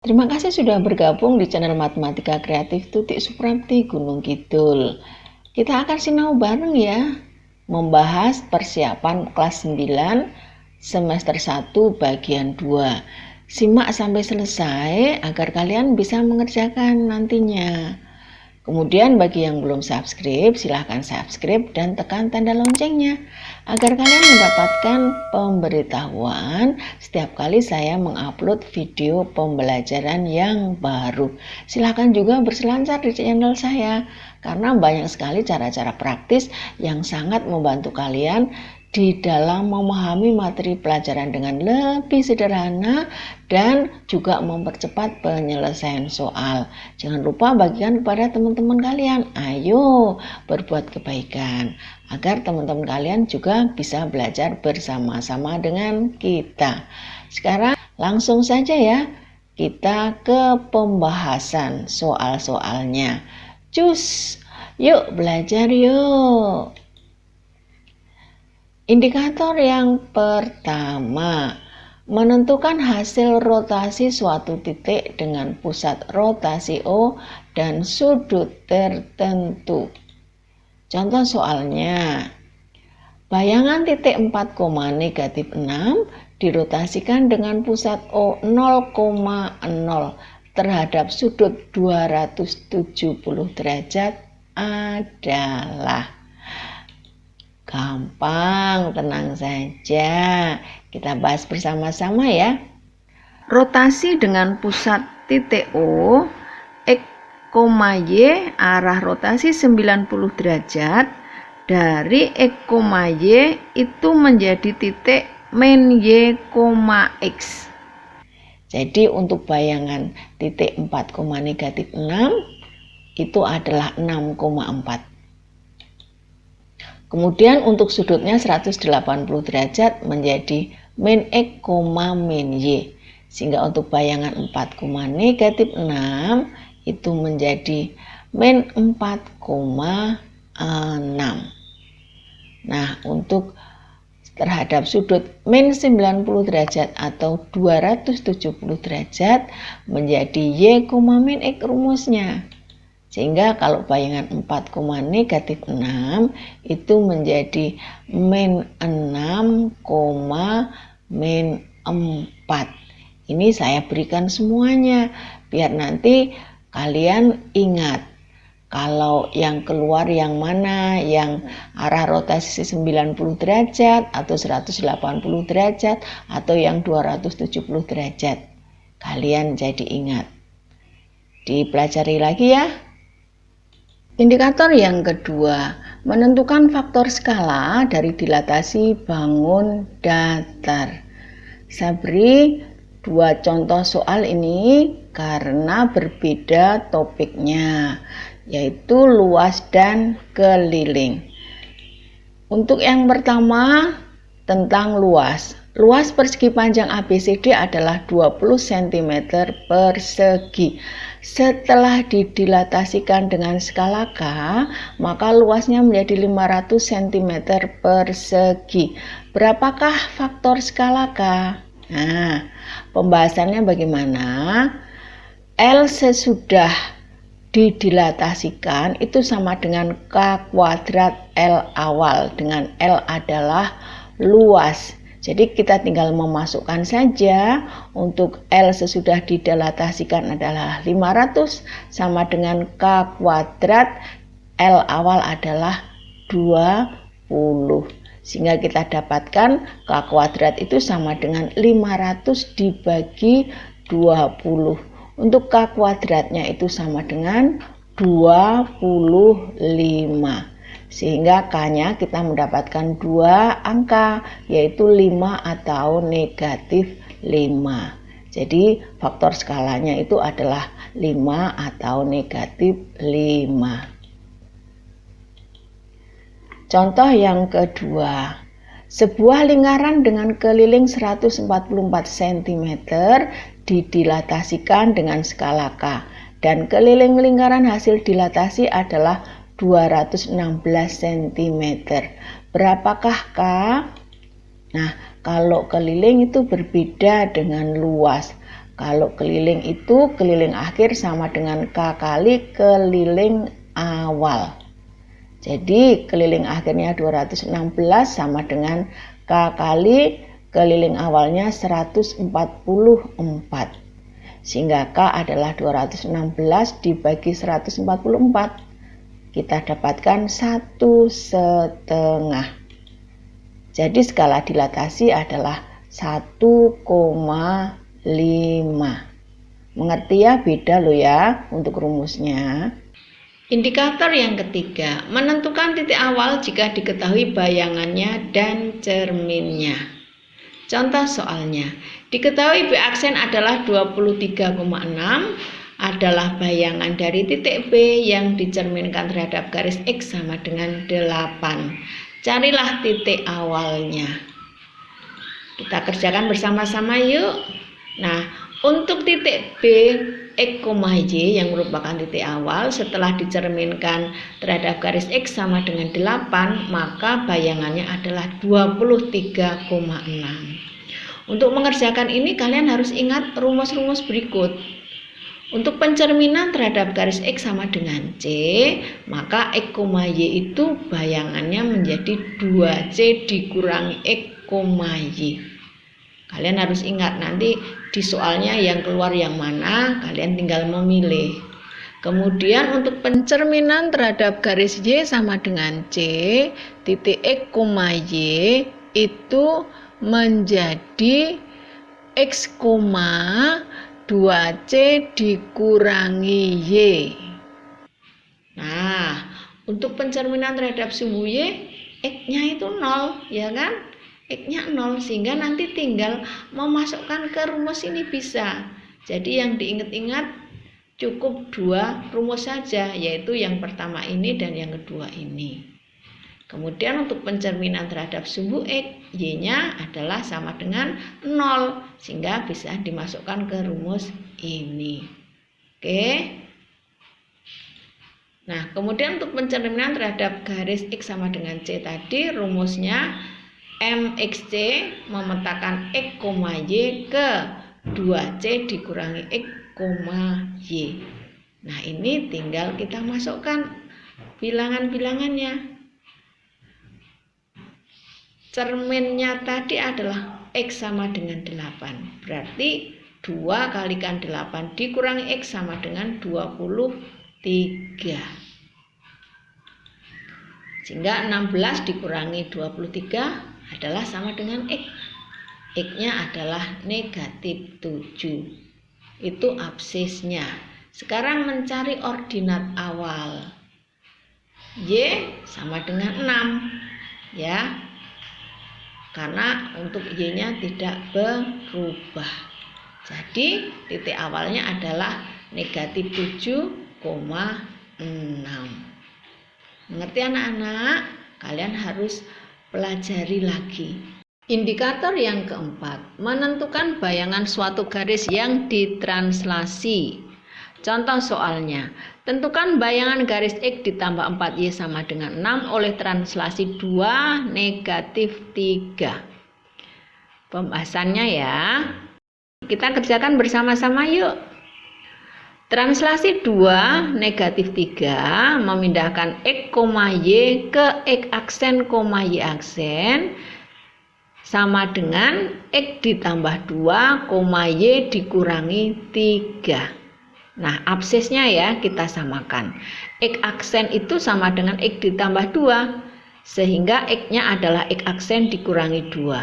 Terima kasih sudah bergabung di channel Matematika Kreatif Tutik Suprapti Gunung Kidul. Kita akan sinau bareng ya, membahas persiapan kelas 9 semester 1 bagian 2. Simak sampai selesai agar kalian bisa mengerjakan nantinya. Kemudian bagi yang belum subscribe, silahkan subscribe dan tekan tanda loncengnya agar kalian mendapatkan pemberitahuan setiap kali saya mengupload video pembelajaran yang baru. Silahkan juga berselancar di channel saya karena banyak sekali cara-cara praktis yang sangat membantu kalian di dalam memahami materi pelajaran dengan lebih sederhana dan juga mempercepat penyelesaian soal. Jangan lupa bagikan kepada teman-teman kalian. Ayo berbuat kebaikan agar teman-teman kalian juga bisa belajar bersama-sama dengan kita. Sekarang langsung saja ya, kita ke pembahasan soal-soalnya. Cus, yuk belajar yuk. Indikator yang pertama, menentukan hasil rotasi suatu titik dengan pusat rotasi O dan sudut tertentu. Contoh soalnya, bayangan titik 4, -6 dirotasikan dengan pusat O 0,0 terhadap sudut 270 derajat adalah. Gampang, tenang saja. Kita bahas bersama-sama ya. Rotasi dengan pusat titik O, X, Y, arah rotasi 90 derajat. Dari X, Y itu menjadi titik min Y, X. Jadi untuk bayangan titik 4, -6 itu adalah 6,4. Kemudian untuk sudutnya 180 derajat menjadi min X, min Y. Sehingga untuk bayangan 4, -6 itu menjadi min 4,6. Nah, untuk terhadap sudut min 90 derajat atau 270 derajat menjadi Y, min X rumusnya. Sehingga kalau bayangan 4, -6 itu menjadi min 6, min 4. Ini saya berikan semuanya biar nanti kalian ingat. Kalau yang keluar yang mana, yang arah rotasi 90 derajat atau 180 derajat atau yang 270 derajat. Kalian jadi ingat. Dipelajari lagi ya. Indikator yang kedua, menentukan faktor skala dari dilatasi bangun datar. Saya beri dua contoh soal ini karena berbeda topiknya, yaitu luas dan keliling. Untuk yang pertama, tentang luas. Luas persegi panjang ABCD adalah 20 cm persegi. Setelah didilatasikan dengan skala K, maka luasnya menjadi 500 cm persegi. Berapakah faktor skala K? Nah, pembahasannya bagaimana? L sesudah didilatasikan itu sama dengan K kuadrat L awal, dengan L adalah luas. Jadi kita tinggal memasukkan saja. Untuk L sesudah didilatasikan adalah 500 sama dengan K kuadrat L awal adalah 20. Sehingga kita dapatkan K kuadrat itu sama dengan 500 dibagi 20. Untuk K kuadratnya itu sama dengan 25. Sehingga K-nya kita mendapatkan dua angka, yaitu 5 atau negatif 5. Jadi faktor skalanya itu adalah 5 atau negatif 5. Contoh yang kedua, sebuah lingkaran dengan keliling 144 cm didilatasikan dengan skala K dan keliling lingkaran hasil dilatasi adalah 216 cm. Berapakah K? Nah, kalau keliling itu berbeda dengan luas. Kalau keliling itu keliling akhir sama dengan K kali keliling awal. Jadi keliling akhirnya 216 sama dengan K kali keliling awalnya 144. Sehingga K adalah 216 dibagi 144. Kita dapatkan 1/2. Jadi skala dilatasi adalah 1,5. Mengerti ya, beda loh ya untuk rumusnya. Indikator yang ketiga, menentukan titik awal jika diketahui bayangannya dan cerminnya. Contoh soalnya, diketahui B aksen adalah 23,6 adalah bayangan dari titik B yang dicerminkan terhadap garis X sama dengan 8. Carilah titik awalnya. Kita kerjakan bersama-sama yuk. Nah, untuk titik B X, Y yang merupakan titik awal setelah dicerminkan terhadap garis X sama dengan 8, maka bayangannya adalah 23,6. Untuk mengerjakan ini kalian harus ingat rumus-rumus berikut. Untuk pencerminan terhadap garis X sama dengan C, maka X, Y itu bayangannya menjadi 2C dikurangi X, Y. Kalian harus ingat nanti di soalnya yang keluar yang mana, kalian tinggal memilih. Kemudian untuk pencerminan terhadap garis Y sama dengan C, titik X, Y itu menjadi X, 2C dikurangi Y. Nah, untuk pencerminan terhadap sumbu Y, X-nya itu 0, ya kan? X-nya 0, sehingga nanti tinggal memasukkan ke rumus ini bisa. Jadi yang diingat-ingat cukup 2 rumus saja, yaitu yang pertama ini dan yang kedua ini. Kemudian untuk pencerminan terhadap sumbu X, Y-nya adalah sama dengan 0, sehingga bisa dimasukkan ke rumus ini. Oke. Nah, kemudian untuk pencerminan terhadap garis X sama dengan C tadi, rumusnya MXC memetakan X, Y ke 2C dikurangi X, Y. Nah, ini tinggal kita masukkan bilangan-bilangannya. Cerminnya tadi adalah X sama dengan 8. Berarti 2 kalikan 8 dikurangi X sama dengan 23. Sehingga 16 dikurangi 23 adalah sama dengan X. X-nya adalah negatif 7. Itu absisnya. Sekarang mencari ordinat awal. Y sama dengan 6. Ya. Karena untuk Y-nya tidak berubah. Jadi titik awalnya adalah negatif 7,6. Mengerti anak-anak? Kalian harus pelajari lagi. Indikator yang keempat, menentukan bayangan suatu garis yang ditranslasi. Contoh soalnya, tentukan bayangan garis X ditambah 4Y sama dengan 6 oleh translasi 2 negatif 3. Pembahasannya ya. Kita kerjakan bersama-sama yuk. Translasi 2 negatif 3 memindahkan X, Y ke X aksen, Y aksen sama dengan X ditambah 2, Y dikurangi 3. Nah, absisnya ya kita samakan. X aksen itu sama dengan X ditambah 2, sehingga X-nya adalah X aksen dikurangi 2.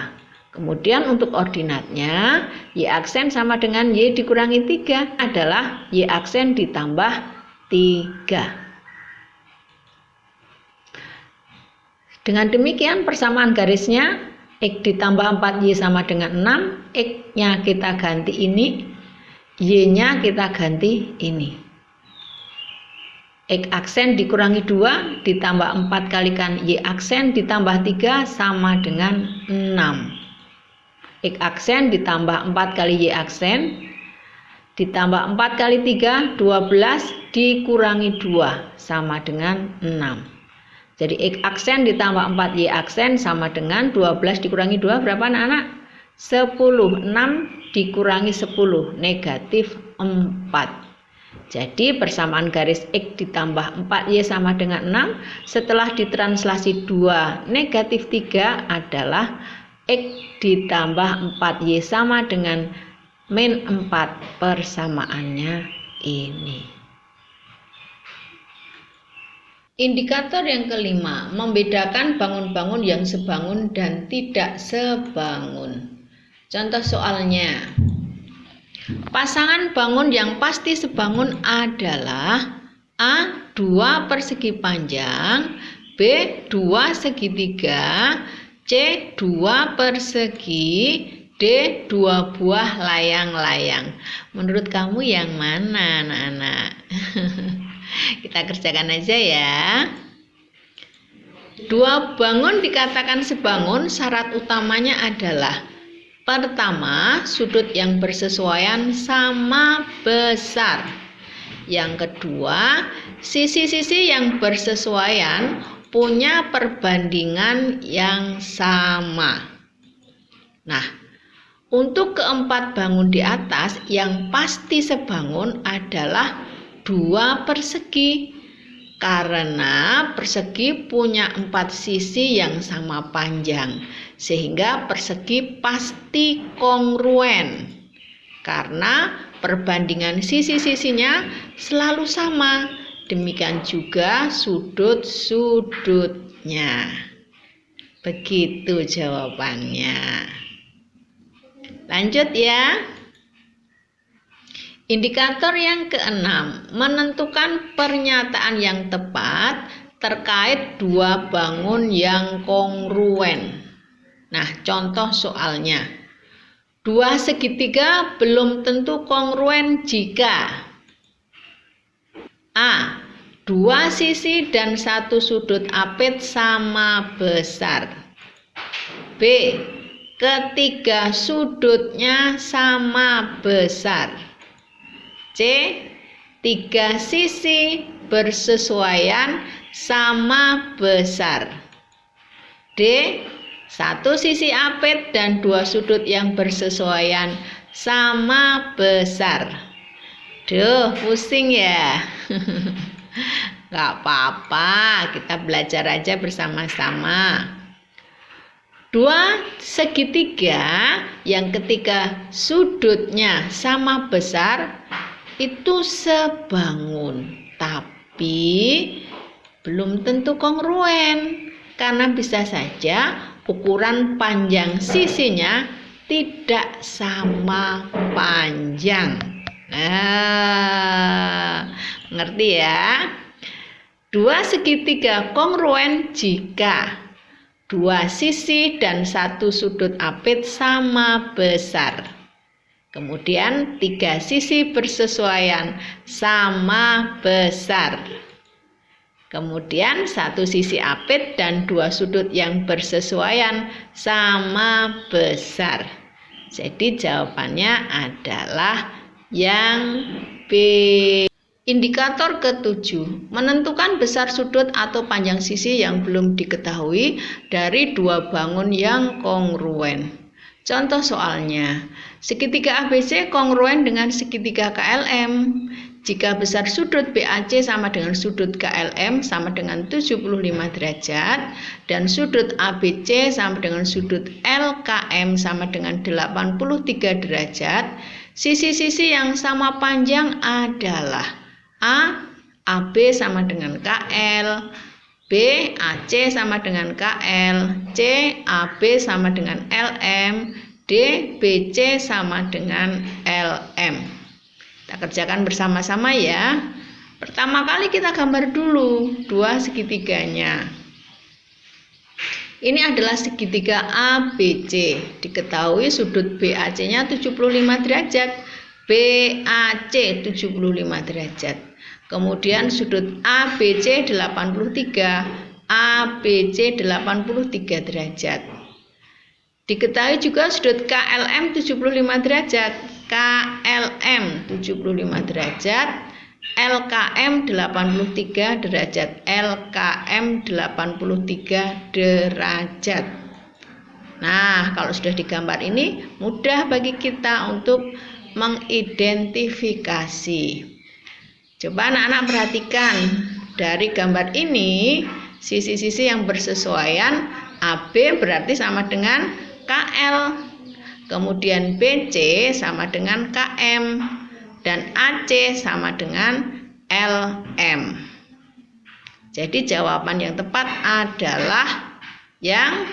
Kemudian untuk ordinatnya, Y aksen sama dengan Y dikurangi 3 adalah Y aksen ditambah 3. Dengan demikian persamaan garisnya, X ditambah 4Y sama dengan 6, X-nya kita ganti ini, Y-nya kita ganti ini. X aksen dikurangi 2 ditambah 4 kalikan Y aksen ditambah 3 sama dengan 6. X aksen ditambah 4 kali Y aksen ditambah 4 kali 3, 12 dikurangi 2 sama dengan 6. Jadi X aksen ditambah 4Y aksen sama dengan 12 dikurangi 2 berapa anak-anak? 10. 6 dikurangi 10, negatif 4. Jadi persamaan garis X ditambah 4Y sama dengan 6. Setelah ditranslasi 2 negatif 3 adalah X ditambah 4Y sama dengan min 4. Persamaannya ini. Indikator yang kelima, membedakan bangun-bangun yang sebangun dan tidak sebangun. Contoh soalnya, pasangan bangun yang pasti sebangun adalah A. 2 persegi panjang, B. 2 segitiga, C. 2 persegi, D. 2 buah layang-layang. Menurut kamu yang mana, anak-anak? Kita kerjakan aja ya. 2 bangun dikatakan sebangun, syarat utamanya adalah pertama, sudut yang bersesuaian sama besar. Yang kedua, sisi-sisi yang bersesuaian punya perbandingan yang sama. Nah, untuk keempat bangun di atas yang pasti sebangun adalah 2 persegi. Karena persegi punya 4 sisi yang sama panjang, sehingga persegi pasti kongruen karena perbandingan sisi-sisinya selalu sama. Demikian juga sudut-sudutnya. Begitu jawabannya. Lanjut ya. Indikator yang keenam, menentukan pernyataan yang tepat terkait 2 bangun yang kongruen. Nah, contoh soalnya. 2 segitiga belum tentu kongruen jika A. 2 sisi dan 1 sudut apit sama besar. B. Ketiga sudutnya sama besar. C. 3 sisi bersesuaian sama besar. D. 1 sisi apit dan 2 sudut yang bersesuaian sama besar. Duh, pusing ya. Gak apa-apa, kita belajar aja bersama-sama. 2 segitiga yang ketiga sudutnya sama besar itu sebangun, tapi belum tentu kongruen karena bisa saja ukuran panjang sisinya tidak sama panjang. Nah, ngerti ya? 2 segitiga kongruen jika 2 sisi dan 1 sudut apit sama besar. Kemudian 3 sisi bersesuaian sama besar. Kemudian 1 sisi apit dan 2 sudut yang bersesuaian sama besar. Jadi jawabannya adalah yang B. Indikator ke-7, menentukan besar sudut atau panjang sisi yang belum diketahui dari 2 bangun yang kongruen. Contoh soalnya, segitiga ABC kongruen dengan segitiga KLM. Jika besar sudut BAC sama dengan sudut KLM sama dengan 75 derajat dan sudut ABC sama dengan sudut LKM sama dengan 83 derajat, sisi-sisi yang sama panjang adalah A. AB sama dengan KL, B. AC sama dengan KL, C. AB sama dengan LM, D. BC sama dengan LM. Kita kerjakan bersama-sama ya. Pertama kali kita gambar dulu 2 segitiganya. Ini adalah segitiga ABC. Diketahui sudut BAC-nya 75 derajat, BAC 75 derajat. Kemudian sudut ABC 83, ABC 83 derajat. Diketahui juga sudut KLM 75 derajat, KLM 75 derajat, LKM 83 derajat, LKM 83 derajat. Nah, kalau sudah digambar ini mudah bagi kita untuk mengidentifikasi. Coba anak-anak perhatikan dari gambar ini, sisi-sisi yang bersesuaian AB berarti sama dengan KL. Kemudian BC sama dengan KM dan AC sama dengan LM. Jadi jawaban yang tepat adalah yang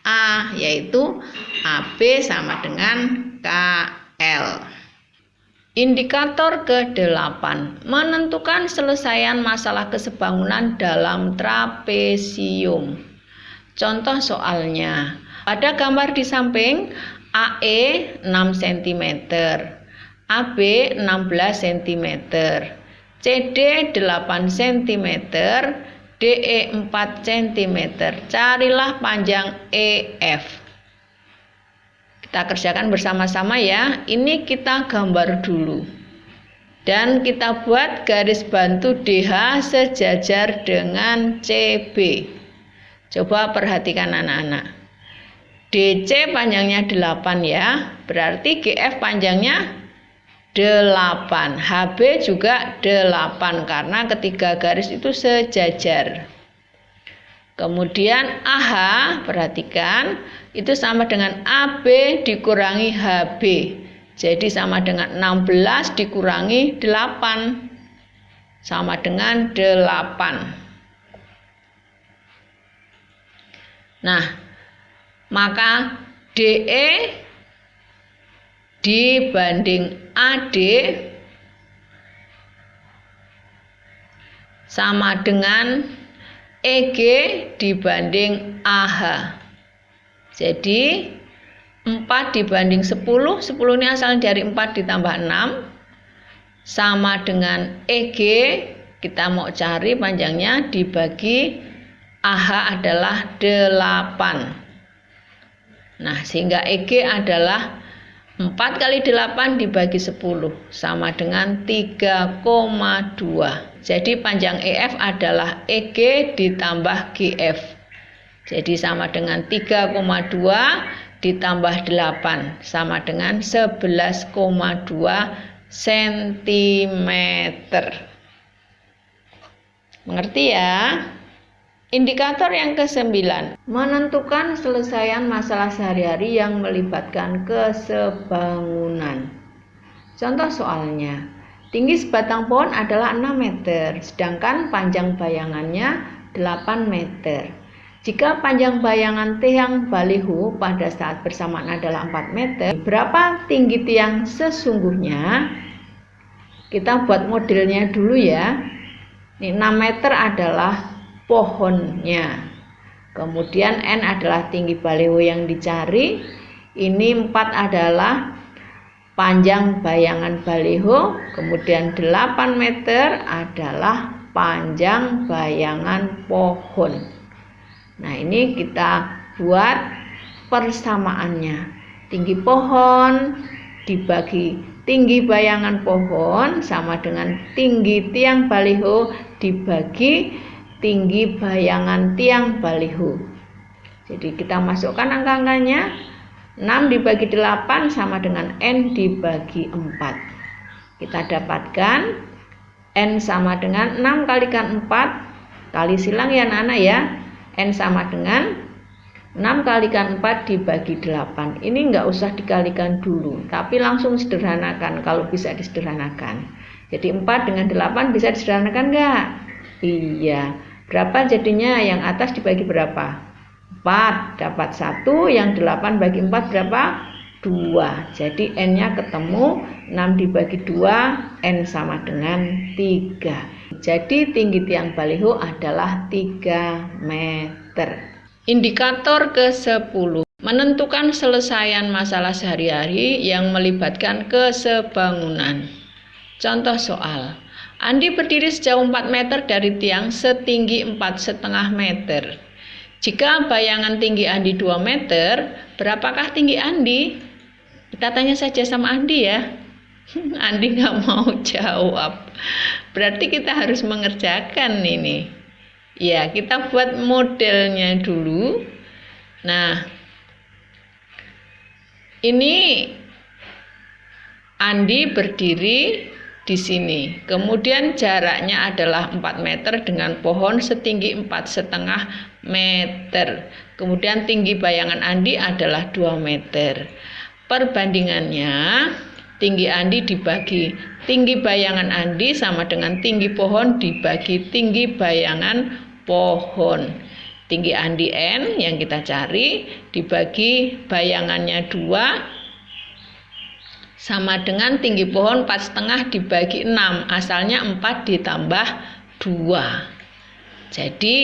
A, yaitu AB sama dengan KL. Indikator ke-8, menentukan selesaian masalah kesebangunan dalam trapesium. Contoh soalnya, pada gambar di samping AE 6 cm, AB 16 cm, CD 8 cm, DE 4 cm. Carilah panjang EF. Kita kerjakan bersama-sama ya. Ini kita gambar dulu. Dan kita buat garis bantu DH sejajar dengan CB. Coba perhatikan anak-anak. DC panjangnya 8 ya. Berarti GF panjangnya 8, HB juga 8 karena ketiga garis itu sejajar. Kemudian AH, perhatikan, itu sama dengan AB dikurangi HB. Jadi sama dengan 16 dikurangi 8. Sama dengan 8. Nah, maka DE dibanding AD sama dengan EG dibanding AH. Jadi 4 dibanding 10, 10 ini asalnya dari 4 ditambah 6 sama dengan EG, kita mau cari panjangnya dibagi AH adalah 8. Nah, sehingga EG adalah 4 kali 8 dibagi 10 sama dengan 3,2. Jadi panjang EF adalah EG ditambah GF. Jadi sama dengan 3,2 ditambah 8 sama dengan 11,2 cm. Mengerti ya? Indikator yang ke-9, menentukan selesaian masalah sehari-hari yang melibatkan kesebangunan. Contoh soalnya, tinggi sebatang pohon adalah 6 meter, sedangkan panjang bayangannya 8 meter. Jika panjang bayangan tiang baliho pada saat bersamaan adalah 4 meter, berapa tinggi tiang sesungguhnya? Kita buat modelnya dulu ya. Ini 6 meter adalah pohonnya. Kemudian N adalah tinggi baliho yang dicari. Ini 4 adalah panjang bayangan baliho. Kemudian 8 meter adalah panjang bayangan pohon. Nah, ini kita buat persamaannya. Tinggi pohon dibagi tinggi bayangan pohon sama dengan tinggi tiang baliho dibagi tinggi bayangan tiang baliho. Jadi kita masukkan angka-angkanya. 6 dibagi 8 sama dengan N dibagi 4. Kita dapatkan N sama dengan 6 kalikan 4. Kali silang ya anak-anak ya. N sama dengan 6 kalikan 4 dibagi 8. Ini enggak usah dikalikan dulu, tapi langsung sederhanakan kalau bisa disederhanakan. Jadi 4 dengan 8 bisa disederhanakan enggak? Iya. Berapa jadinya? Yang atas dibagi berapa? 4, dapat 1. Yang 8 bagi 4 berapa? 2. Jadi N-nya ketemu, 6 dibagi 2, N sama dengan 3. Jadi tinggi tiang baliho adalah 3 meter. Indikator ke-10, menentukan selesaian masalah sehari-hari yang melibatkan kesebangunan. Contoh soal, Andi berdiri sejauh 4 meter dari tiang setinggi 4,5 meter. Jika bayangan tinggi Andi 2 meter, berapakah tinggi Andi? Kita tanya saja sama Andi ya. Andi nggak mau jawab. Berarti kita harus mengerjakan ini. Ya, kita buat modelnya dulu. Nah, Ini Andi berdiri di sini. Kemudian jaraknya adalah 4 meter dengan pohon setinggi 4,5 meter. Kemudian tinggi bayangan Andi adalah 2 meter. Perbandingannya, tinggi Andi dibagi tinggi bayangan Andi sama dengan tinggi pohon dibagi tinggi bayangan pohon. Tinggi Andi N yang kita cari dibagi bayangannya 2 sama dengan tinggi pohon 4,5 dibagi 6. Asalnya 4 ditambah 2. Jadi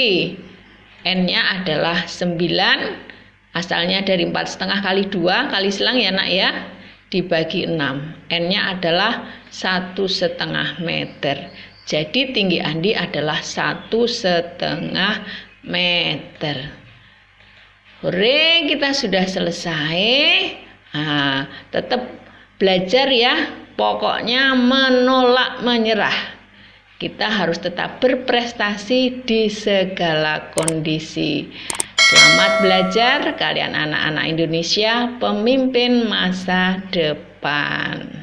N-nya adalah 9. Asalnya dari 4,5 kali 2 kali silang ya nak ya, dibagi 6. N-nya adalah 1,5 meter. Jadi tinggi Andi adalah 1,5 meter. Hore, kita sudah selesai. Tetap belajar ya, pokoknya menolak menyerah. Kita harus tetap berprestasi di segala kondisi. Selamat belajar kalian anak-anak Indonesia, pemimpin masa depan.